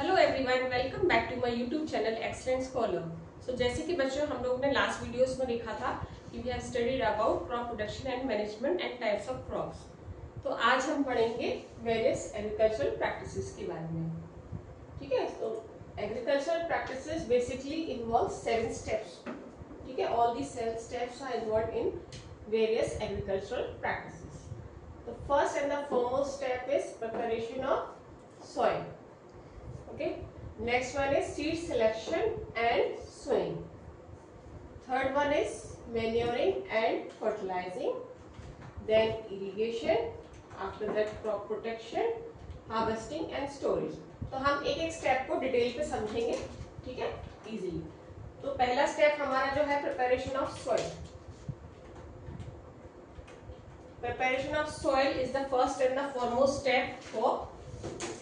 Hello everyone, welcome back to my YouTube channel excellence scholar. So जैसे कि बच्चों हम लोग ने लास्ट वीडियोस में देखा था कि we have studied about crop production and management and types of crops. तो आज हम पढ़ेंगे वेरियस एग्रीकल्चरल प्रैक्टिसेस के बारे में। ठीक है, तो agricultural practices basically involve 7 steps. ठीक है, all the 7 steps are involved in various agricultural practices. The first and the foremost step is preparation of soil. Okay. Next one is seed selection and sowing. Third one is manuring and fertilizing. Then irrigation. After that crop protection, harvesting and storage. तो हम एक एक step को detail पे समझेंगे, ठीक है, easily. तो पहला स्टेप हमारा जो है preparation of soil. Preparation of soil is the first and the foremost step for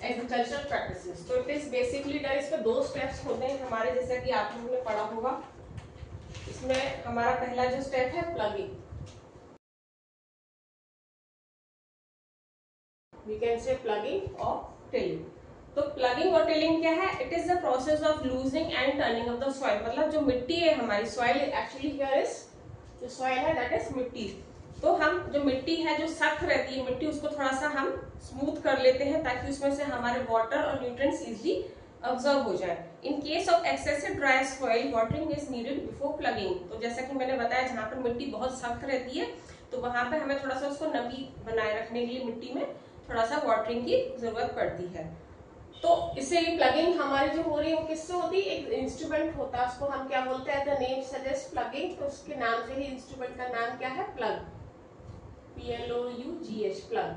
agricultural practices. तो it is basically done, इसमें 2 steps होते हैं हमारे, जैसा कि आप लोगों ने पढ़ा होगा। इसमें हमारा पहला जो स्टेप है plugging, we can say plugging or tilling। तो प्लगिंग और टिलिंग क्या है? It is the process of losing and turning of the soil. मतलब जो मिट्टी है हमारी, सॉइल एक्चुअली हियर इज, जो सॉइल है दैट इज मिट्टी। तो हम जो मिट्टी है जो सख्त रहती है मिट्टी, उसको थोड़ा सा हम स्मूथ कर लेते हैं ताकि उसमें से हमारे वाटर और न्यूट्रिएंट्स इजीली अब्सॉर्ब हो जाए। In case of excessive dry soil watering is needed before plugging. तो जैसा कि मैंने बताया, जहाँ पर मिट्टी बहुत सख्त रहती है तो वहां पे हमें थोड़ा सा उसको नमी बनाए रखने के लिए मिट्टी में थोड़ा सा वाटरिंग की जरूरत पड़ती है। तो इससे प्लगिंग हमारी जो हो रही है वो किससे होती है? एक इंस्ट्रूमेंट होता है, उसको हम क्या बोलते हैं? The name suggest plugging. तो उसके नाम से ही इंस्ट्रूमेंट का नाम क्या है? Plug, PLOUGH, plug.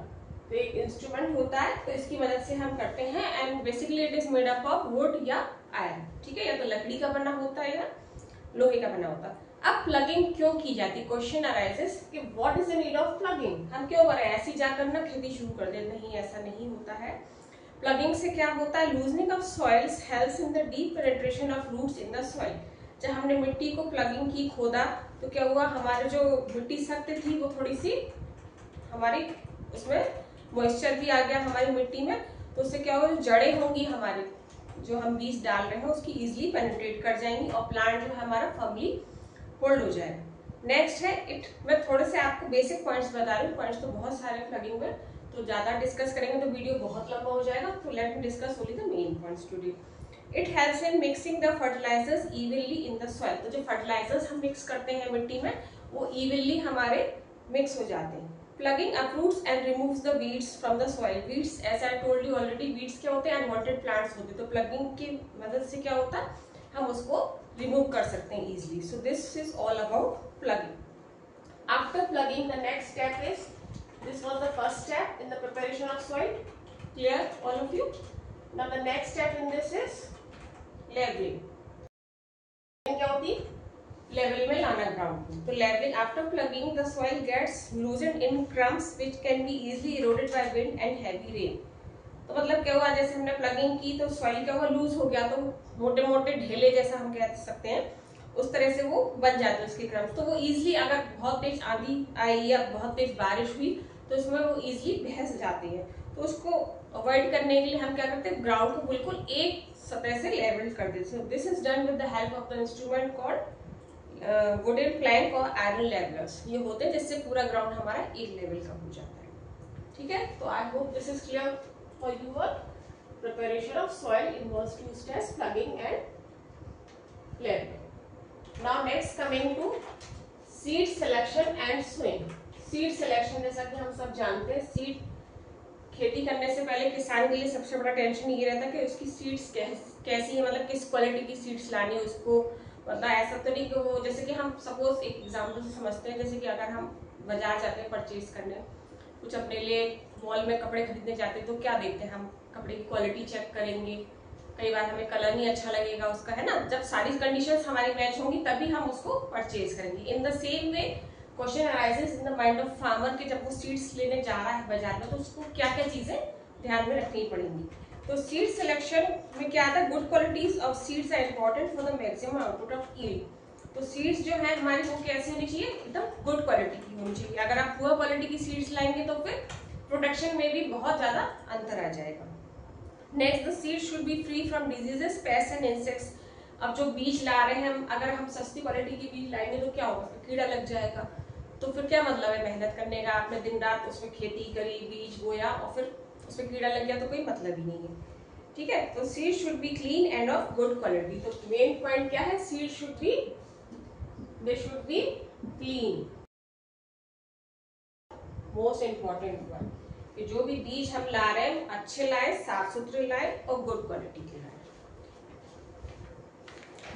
तो एक इंस्ट्रूमेंट होता है, तो इसकी मदद से हम करते हैं। And basically it is made up of would या आयरन। ठीक है, या तो लकड़ी का बना होता है या लोहे का बना होता है। अब प्लगिंग क्यों की जाती है? क्वेश्चन अराइजेस कि what is the need of plugging. हम क्यों करें? ऐसे जाकर ना खेती शुरू कर देते? नहीं, ऐसा नहीं होता है। प्लगिंग से क्या होता है? Loosening of soils helps in the deep penetration of roots in the soil. जब हमने मिट्टी को प्लगिंग की, खोदा, तो क्या हुआ? हमारे जो मिट्टी सख्त थी वो थोड़ी सी हमारी उसमें मॉइस्चर भी आ गया हमारी मिट्टी में। तो उससे क्या होगा? जो जड़ें होंगी हमारे, जो हम बीज डाल रहे हैं उसकी इजीली पेनिट्रेट कर जाएंगी और प्लांट जो है हमारा फर्मली होल्ड हो जाएगा। नेक्स्ट है इट। मैं थोड़े से आपको बेसिक पॉइंट्स बता रही हूँ, पॉइंट्स तो बहुत सारे प्लगिंग में, तो ज्यादा डिस्कस करेंगे तो वीडियो बहुत लंबा हो जाएगा। तो let me discuss only the main points today. It helps in mixing the fertilisers evenly in the soil. तो जो फर्टिलाइजर्स हम मिक्स करते हैं मिट्टी में वो इवनली हमारे मिक्स हो जाते हैं। Plugging uproots and removes the weeds from the soil. Weeds, as I told you already, weeds क्या होते हैं? Unwanted plants होते हैं। तो plugging की मदद से क्या होता है? हम उसको remove कर सकते हैं easily. So this is all about plugging. After plugging, the next step is, this was the first step in the preparation of soil. Clear, all of you? Now the next step in this is leveling. क्या होती है? Level में लाना ground को। तो levelling, after ploughing the soil gets loosen in crumbs which can be easily eroded by wind and heavy rain. तो मतलब क्या हुआ? जैसे हमने प्लगिंग की तो सॉइल क्या हुआ? लूज हो गया। तो मोटे मोटे ढेले जैसा हम कह सकते हैं, उस तरह से वो बन जाते हैं उसके क्रम्स। तो वो इजीली, अगर बहुत तेज आंधी आई या बहुत तेज बारिश हुई तो उसमें वो इजीली बहस जाती है। तो उसको अवॉइड करने के लिए हम क्या करते हैं? ग्राउंड को बिल्कुल एक सतह से लेवल कर देते हैं। This is done with the help of the instrument called wooden plank और आयरन लेवलर्स। ये होते हैं जिससे पूरा ग्राउंड हमारा एक लेवल का हो जाता है। ठीक है, तो I hope this is clear for you all. Preparation of soil involves 2 steps, ploughing and levelling. Now next coming to seed selection and sowing. Seed selection, जैसा कि हम सब जानते हैं, सीड खेती करने से पहले किसान के लिए सबसे बड़ा टेंशन ये रहता है कि उसकी सीड्स कैसी है, मतलब किस क्वालिटी की सीड्स लानी है उसको। मतलब ऐसा तो नहीं कि वो, जैसे कि हम सपोज एक एग्जाम्पल से समझते हैं, जैसे कि अगर हम बाजार जाते हैं परचेज करने, कुछ अपने लिए मॉल में कपड़े खरीदने जाते हैं, तो क्या देखते हैं हम? कपड़े की क्वालिटी चेक करेंगे। कई बार हमें कलर नहीं अच्छा लगेगा उसका, है ना। जब सारी कंडीशंस हमारी मैच होंगी तभी हम उसको परचेज करेंगे। In the same way question arises in the mind of farmer कि जब वो सीड्स लेने जा रहा है बाजार में, तो उसको क्या क्या चीजें ध्यान में रखनी पड़ेंगी। तो सीड सिलेक्शन में क्या आता है? Good qualities of seeds are important for the maximum output of yield. तो सीड्स जो है हमारी वो कैसी होनी चाहिए? एकदम गुड क्वालिटी की होनी चाहिए। अगर आप पुअर क्वालिटी की सीड्स लाएंगे तो फिर प्रोडक्शन में भी बहुत ज्यादा अंतर आ जाएगा। Next, the seed should be free from diseases, paste and insects. अब जो बीज ला रहे हैं हम, अगर हम सस्ती क्वालिटी की बीज लाएंगे तो क्या होगा, कीड़ा लग जाएगा, तो फिर क्या मतलब है मेहनत करने का, आपने दिन रात उसमें खेती करी, बीज बोया और फिर उसमें कीड़ा लग गया तो कोई मतलब ही नहीं है। ठीक है, तो seed should be clean end of good quality. तो मेन पॉइंट क्या है, seed should be, they should be clean, most important one, कि जो भी बीज हम ला रहे हैं अच्छे लाए, साफ सुथरे लाए और गुड क्वालिटी के लाए।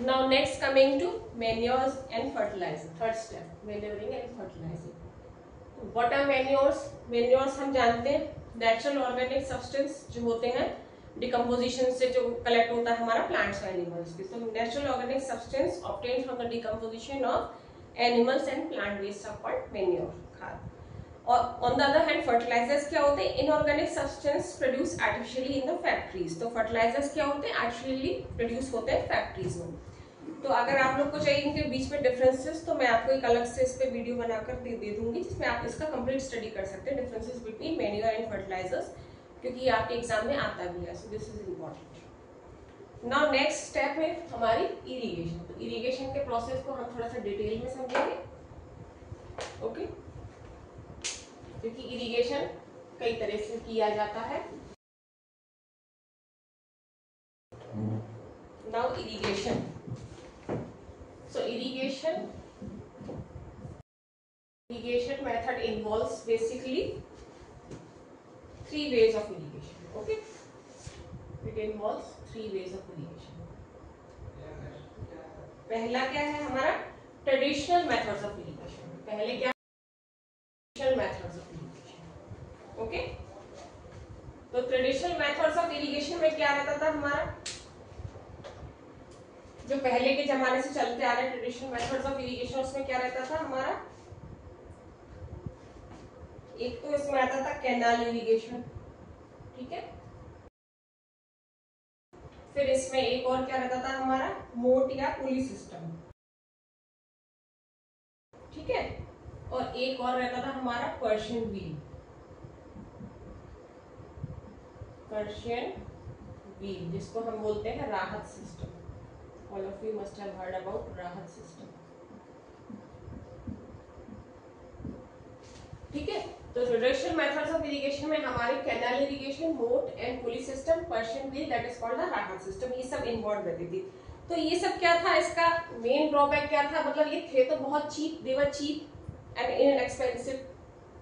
Now next coming to manures and fertiliser, third step, manuring and fertilising. What are manures? Manures हम जानते हैं नेचुरल ऑर्गेनिक सब्सटेंस जो होते हैं, डिकम्पोजिशन से जो कलेक्ट होता है हमारा प्लांट्स और एनिमल्स की। तो natural organic substance obtained from the decomposition of animals and plant waste are called manure, खाद। और on the other hand fertilisers क्या होते हैं, inorganic substance produce artificially in the factories. तो फर्टिलाइजर्स क्या होते हैं, आर्टिफिशियली प्रोड्यूस होते हैं फैक्ट्रीज में। तो अगर आप लोग को चाहिए इनके बीच में डिफरेंसेस, तो मैं आपको एक अलग से इस पे वीडियो बनाकर दे दूंगी जिसमें आप इसका कंप्लीट स्टडी कर सकते हैं, differences between manure and fertilisers, क्योंकि ये आपके एग्जाम में आता भी है, so this is important. Now next step है हमारी इरिगेशन। तो इरिगेशन के प्रोसेस को हम थोड़ा सा डिटेल में समझेंगे, ओके, क्योंकि इरिगेशन कई तरह से किया जाता है। Now irrigation, so irrigation method involves basically three ways of irrigation, okay, it involves three ways of irrigation. पहला क्या है हमारा, ट्रेडिशनल मेथड्स ऑफ इरिगेशन। पहले क्या, traditional methods of irrigation, okay. तो ट्रेडिशनल मेथड्स ऑफ इरिगेशन में क्या रहता था हमारा, जो पहले के जमाने से चलते आ रहे ट्रेडिशनल मेथड्स ऑफ इरिगेशन, उसमें क्या रहता था हमारा, एक तो इसमें आता था कैनाल इरिगेशन, ठीक है, फिर इसमें एक और क्या रहता था हमारा, मोट या पुली सिस्टम, ठीक है, और एक और रहता था हमारा पर्शियन व्हील, पर्शियन व्हील जिसको हम बोलते हैं राहत system. All of you must have heard about राहत सिस्टम, ठीक है। तो ट्रेडिशनल मेथड्स ऑफ इरिगेशन में हमारे कैनाल इरिगेशन, मोट and pulley system, Persian wheel, that is called the राहत सिस्टम, ये सब इन्वॉल्व रहती थी। तो ये सब क्या था, इसका मेन ड्रॉबैक क्या था, मतलब ये थे तो बहुत cheap, they were cheap and inexpensive,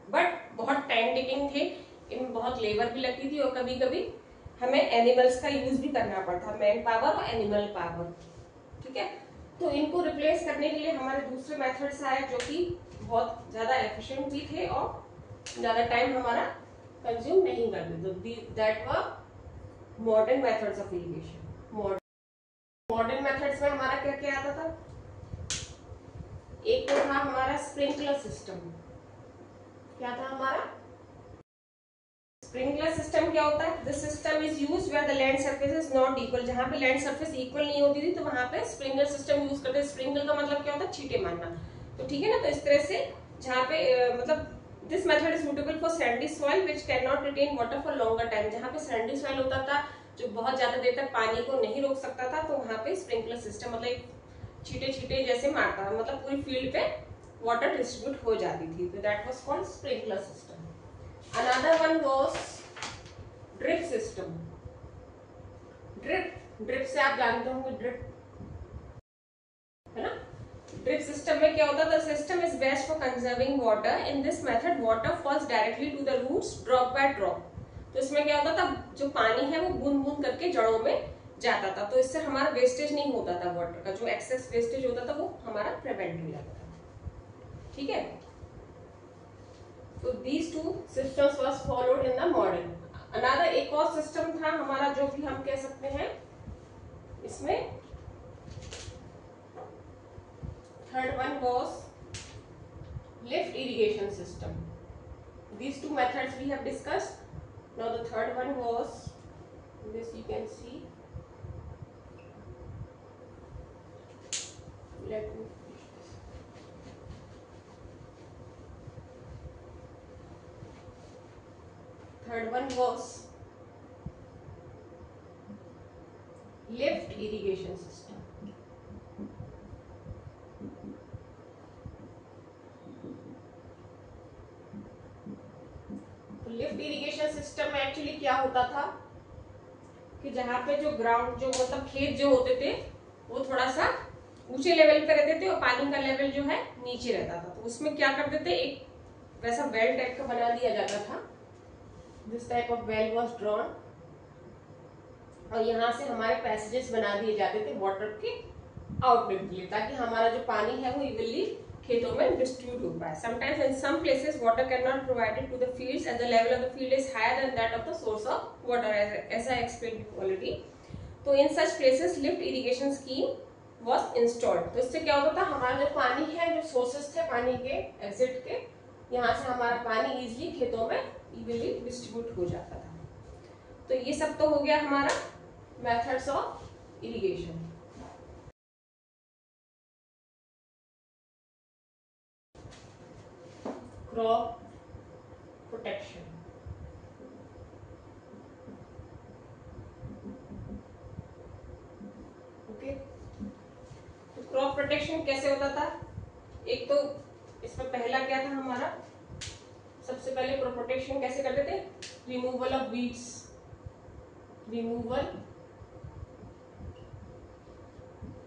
but बहुत टाइम टेकिंग थे, इनमें बहुत लेबर भी लगती थी और कभी कभी हमें एनिमल्स का यूज भी करना पड़ता, मैन पावर और एनिमल पावर, ठीक है। तो इनको रिप्लेस करने के लिए हमारे दूसरे मेथड्स आए जो कि बहुत ज्यादा एफिशिएंट भी थे और ज्यादा टाइम हमारा कंज्यूम नहीं करते, तो that were modern methods of irrigation. Modern methods में हमारा क्या क्या आता था, एक तो था हमारा स्प्रिंकलर सिस्टम। क्या था हमारा स्प्रिंकलर सिस्टम? क्या होता है, this system is used where the land surface is not equal, जहां पे लैंड सरफेस इक्वल नहीं होती थी तो वहां पे स्प्रिंकलर सिस्टम यूज करते हैं। स्प्रिंकल का मतलब क्या होता है, छींटे मारना, तो ठीक है ना। तो इस तरह से जहां पे मतलब this method is suitable for sandy soil which can not retain water for longer time, जहां पे सैंडी सॉइल होता था जो बहुत ज्यादा देर तक पानी को नहीं रोक सकता था, तो वहां पे स्प्रिंकलर सिस्टम मतलब छींटे छींटे जैसे मारता, मतलब पूरी फील्ड पे वाटर डिस्ट्रीब्यूट हो जाती थी, तो that was called sprinkler system. Another one was drip system. Drip से आप जानते होंगे, ड्रिप है ना। ड्रिप सिस्टम में क्या होता था, system is best for conserving water, in this method water falls directly to the roots drop by drop. तो इसमें क्या होता था, जो पानी है वो बूंद बूंद करके जड़ों में जाता था, तो इससे हमारा वेस्टेज नहीं होता था, वाटर का जो एक्सेस वेस्टेज होता था वो हमारा प्रिवेंट हो जाता था, ठीक है। तो these two systems was followed in the modern। Another एक और सिस्टम था हमारा जो कि हम कह सकते हैं, इसमें third one was lift irrigation system। These two methods we have discussed। Now the third one was this, you can see, let me third one was lift irrigation system. तो लिफ्ट इरिगेशन सिस्टम में actually क्या होता था कि जहां पे जो ground जो मतलब खेत जो होते थे वो थोड़ा सा ऊंचे लेवल पे रहते थे और पानी का लेवल जो है नीचे रहता था। तो उसमें क्या करते थे, एक वैसा वेल टाइप का बना दिया जाता था। This type of well was drawn और यहाँ से हमारे पैसेजेस बना दिए जाते थे वाटर के आउटलेट के लिए, ताकि हमारा जो पानी है वो इवनली खेतों में डिस्ट्रीब्यूट हो पाए। Sometimes in some places water can not provided to the fields as the level of the field is higher than that of the source of water, ऐसा एक्सप्लेन ऑलरेडी। तो in such places lift irrigation scheme was installed. तो इससे क्या होता था, हमारा जो पानी है, जो सोर्सेस थे पानी के एग्जिट के, यहाँ से हमारा पानी इजिली खेतों में इवनली डिस्ट्रीब्यूट हो जाता था। तो ये सब तो हो गया हमारा methods of irrigation. Crop protection. Okay, तो क्रॉप प्रोटेक्शन कैसे होता था? एक तो इसमें पहला क्या था हमारा, सबसे पहले क्रॉप प्रोटेक्शन कैसे करते थे, removal of weeds, removal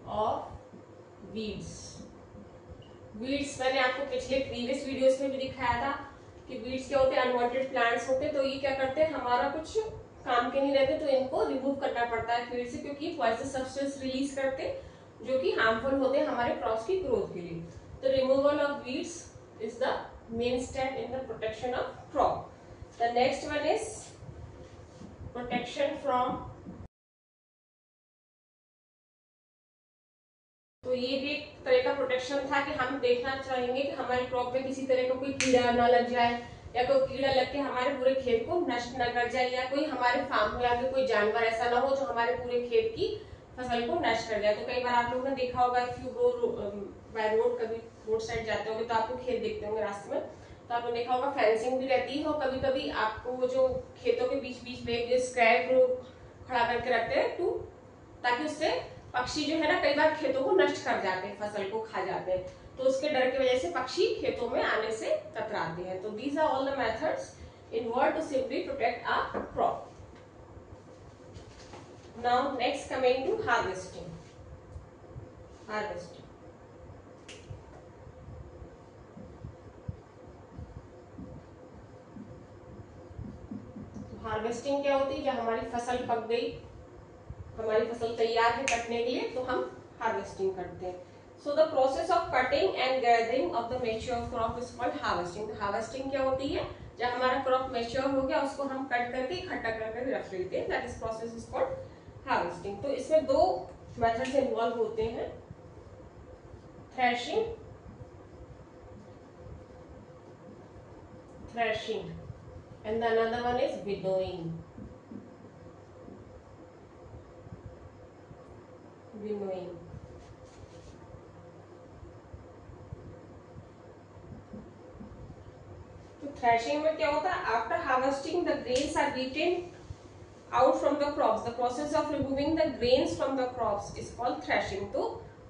of weeds. Weeds मैंने आपको पिछले प्रीवियस वीडियोस में भी दिखाया था कि वीड्स क्या होते हैं, अनवांटेड प्लांट्स होते हैं। तो ये क्या करते हैं, हमारा कुछ काम के नहीं रहते, तो इनको रिमूव करना पड़ता है फील्ड से, क्योंकि पॉइजनस सब्सटेंस रिलीज करते हैं जो कि हार्मफुल होते हैं हमारे क्रॉप्स की ग्रोथ के लिए। तो removal of weeds is the main step in the protection of crop. The next one is protection from. तो ये भी एक तरह का प्रोटेक्शन था कि हम देखना चाहेंगे कि हमारे क्रॉप में किसी तरह का कोई कीड़ा ना लग जाए, या कोई कीड़ा लग के हमारे पूरे खेत को नष्ट ना कर जाए, या कोई हमारे फार्म में आके कोई जानवर ऐसा ना हो जो हमारे पूरे खेत की फसल को नष्ट कर जाए। तो कई बार आप लोगों ने देखा होगा, if you go by road, कभी रोड साइड जाते होंगे तो आपको खेत देखते होंगे रास्ते में, तो आपने देखा होगा फेंसिंग भी रहती है, और कभी कभी आपको वो जो खेतों के बीच बीच में स्क्वायर खड़ा करके रखते हैं टू, ताकि उससे पक्षी जो है ना कई बार खेतों को नष्ट कर जाते हैं, फसल को खा जाते हैं, तो उसके डर की वजह से पक्षी खेतों में आने से कतराते हैं। तो these are all the methods involve to simply protect our crop. Now next coming to harvesting. Harvesting harvesting क्या होती है, जब हमारी फसल पक गई, हमारी फसल तैयार है कटने के लिए, तो हम हार्वेस्टिंग करते हैं। So the process of cutting and gathering of the mature crop is called harvesting. Harvesting क्या होती है, जब हमारा क्रॉप मैच्योर हो गया उसको हम कट करके इकट्ठा करके रख लेते हैं, that is process is called harvesting. तो इसमें दो मेथड्स इन्वॉल्व होते हैं, threshing, and the another one is winnowing. Winnowing threshing में क्या होता है, after harvesting the grains are beaten out from the crops. The process of removing the grains from the crops is called threshing. तो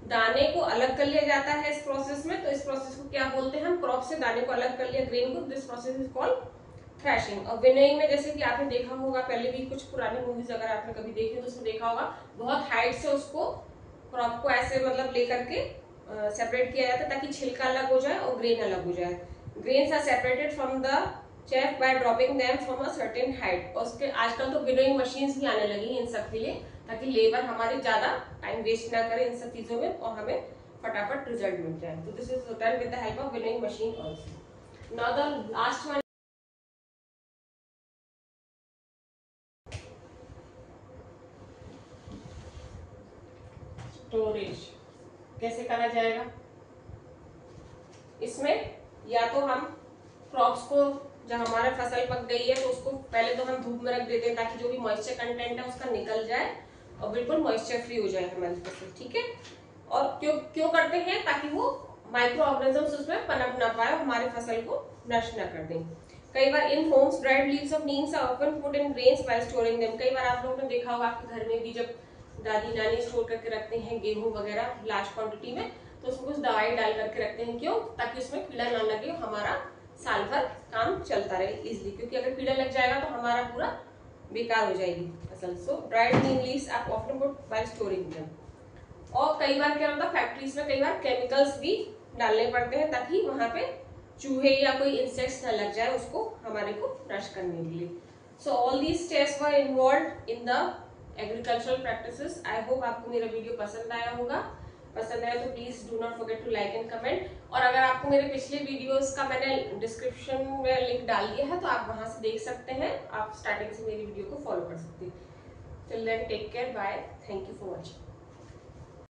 दाने को अलग कर लिया जाता है इस प्रोसेस में। तो इस प्रोसेस को क्या बोलते हैं, हम क्रॉप से दाने को अलग कर लिया, ग्रेन को, this process is called threshing. और विनोइंग में जैसे कि आपने देखा होगा, पहले भी कुछ पुरानी मूवीज अगर आपने कभी देखी तो उसमें देखा होगा, बहुत हाइट से उसको क्रॉप को ऐसे मतलब लेकर के सेपरेट किया जाता है ताकि छिलका अलग हो जाए और ग्रेन अलग हो जाए। Grains are separated from the chaff by dropping them from a certain height. और उसके आजकल तो विनोइंग मशीन्स भी आने लगी हैं इन सब के लिए, ताकि लेबर हमारे ज्यादा टाइम वेस्ट ना करे इन सब चीजों में और हमें फटाफट रिजल्ट मिल जाए। तो this is done with the help of winnowing machine also. Now the last one, storage कैसे करा जाएगा। इसमें या तो हम क्रॉप्स को, जब हमारा फसल पक गई है तो उसको पहले तो हम धूप में रख देते हैं ताकि जो भी मॉइस्चर कंटेंट है उसका निकल जाए और बिल्कुल मॉइस्चर फ्री हो जाए हमारी फसल, ठीक है। और क्यों क्यों करते हैं, ताकि वो माइक्रो ऑर्गेनिजम्स उसमें पनप ना पाए और हमारे फसल को नष्ट ना कर दें। कई बार in homes dried leaves of neems are often put in grains while storing them. कई बार आप लोगों ने देखा होगा आपके घर में भी जब दादी नानी स्टोर करके रखते हैं गेहूं वगैरह लार्ज क्वांटिटी में, तो उसमें कुछ दवाई डाल करके रखते हैं। क्यों? ताकि उसमें कीड़ा ना लगे, हमारा साल भर काम चलता रहे इजिली, क्योंकि अगर कीड़ा लग जाएगा तो हमारा पूरा बेकार हो जाएगी फसल। सो ड्राइड नीम लीव्स आप often put while storing them. और कई बार क्या होता है, फैक्ट्रीज में कई बार केमिकल्स भी डालने पड़ते हैं ताकि वहां पे चूहे या कोई इंसेक्ट्स न लग जाए उसको हमारे को नष्ट करने के लिए। So all these steps were involved in the agricultural practices. I hope आपको मेरा वीडियो पसंद आया होगा। पसंद आया तो please do not forget to like and comment. और अगर आपको मेरे पिछले वीडियोस का मैंने डिस्क्रिप्शन में लिंक डाल दिया है तो आप वहां से देख सकते हैं, आप स्टार्टिंग से मेरी वीडियो को फॉलो कर सकते हैं। Till then take care, bye, thank you for watching.